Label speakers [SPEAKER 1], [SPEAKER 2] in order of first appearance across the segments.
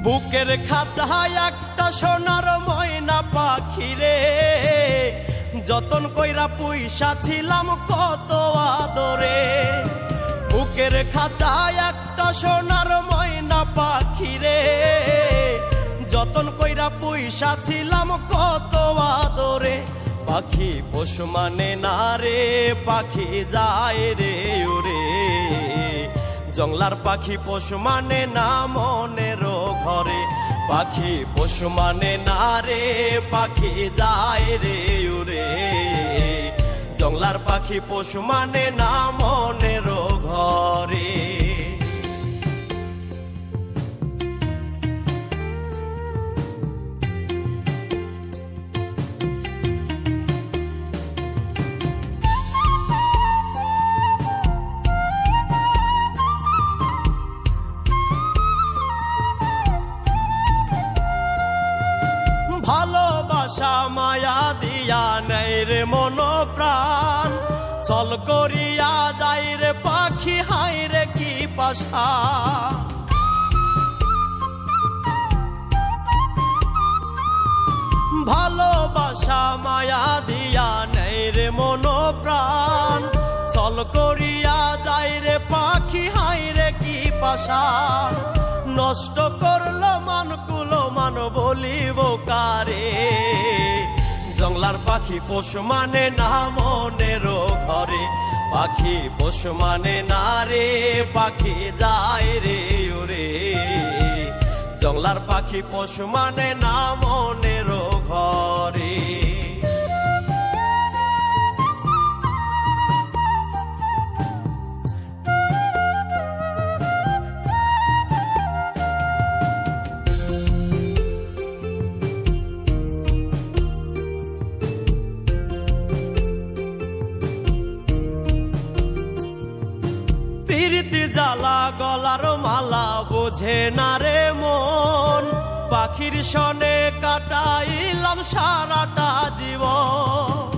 [SPEAKER 1] বুকের খাঁচায় একটা সোনার ময়না পাখি রে, যতন কইরা পুইসা ছিলাম কত আদরে। বুকের খাঁচায় একটা সোনার ময়না পাখি রে, যতন কইরা পুইসা ছিলাম কত আদরে। পাখি পোষ মানে না রে, পাখি যায় রে উড়ে। জংলার পাখি পোষ মানে না মনের ঘরে। পাখি পোষ মানে না রে, পাখি যায় রে উড়ে। জংলার পাখি পোষ মানে না মনের ঘরে। ভালোবাসা মায়া দিয়া নেই রে মন প্রাণ, ছল করিয়া যাই রে পাখি হাই রে কি পাশা। ভালোবাসা মায়া দিয়া নেই রে মন প্রাণ, ছল করিয়া যাই রে পাখি হাই রে কি পাশা। নষ্ট করলো মানকুলো মান বলিব কারে। জংলার পাখি পোষ মানে না মনের ঘরে। পাখি পোষ মানে না রে, পাখি যায় রে উড়ে। জংলার পাখি পোষ মানে না মনের ঘরে। প্রীতি জ্বালা গলার মালা বোঝে না রে মন, পাখির সনে কাটাইলাম সারাটা জীবন।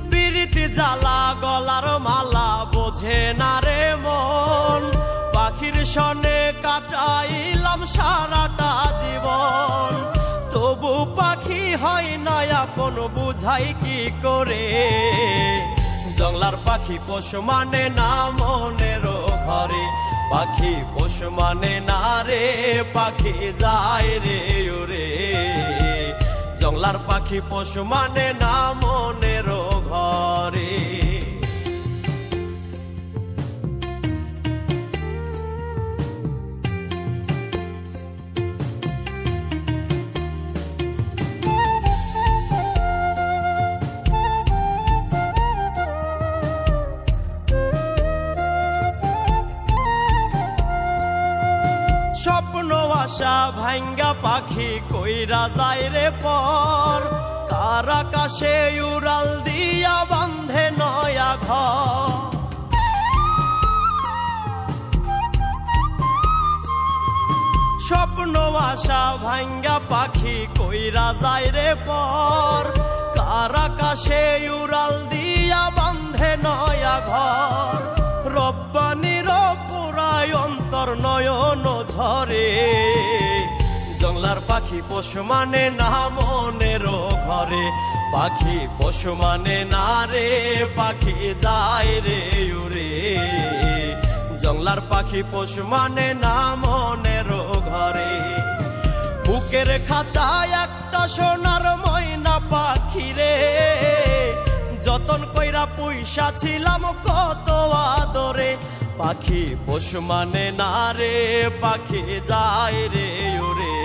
[SPEAKER 1] প্রীতি জ্বালা গলার মালা বোঝে না রে মন, পাখির সনে কাটাইলাম সারাটা জীবন। তবু পাখি হয় না আপন, বুঝাই কি করে। জংলার পাখি পোষ মানে না মনের ঘরে। পাখি পোষ মানে না রে, পাখি যায় রে উড়ে। জংলার পাখি পোষ মানে না মনের ঘরে। স্বপ্ন আশা ভাঙ্গা পাখি কইরা যায় রে পর, কার আকাশে উড়াল দিয়া বান্ধে নয়া ঘর। স্বপ্ন আশা ভাঙ্গা পাখি কইরা যায় রে পর, কার আকাশে উড়াল দিয়া বান্ধে নয়া ঘর। রব্বানির পুরায় অন্তর নয়ন ঝরে। জংলার পাখি পোষ মানে না মনের ঘরে। পাখি পোষ মানে না রে, পাখি যায় রে উড়ে। জংলার পাখি পোষ মানে না মনের ঘরে। বুকের খাঁচায় একটা সোনার ময়না পাখি রে, যতন কইরা পুইসা ছিলাম কত আদরে। পাখি পোষ মানে না রে, পাখি যায় রে উড়ে।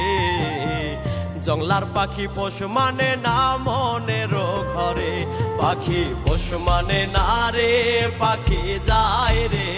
[SPEAKER 1] জংলার পাখি পোষ মানে না মনের ঘরে। পাখি পোষ মানে না রে, পাখি যায় রে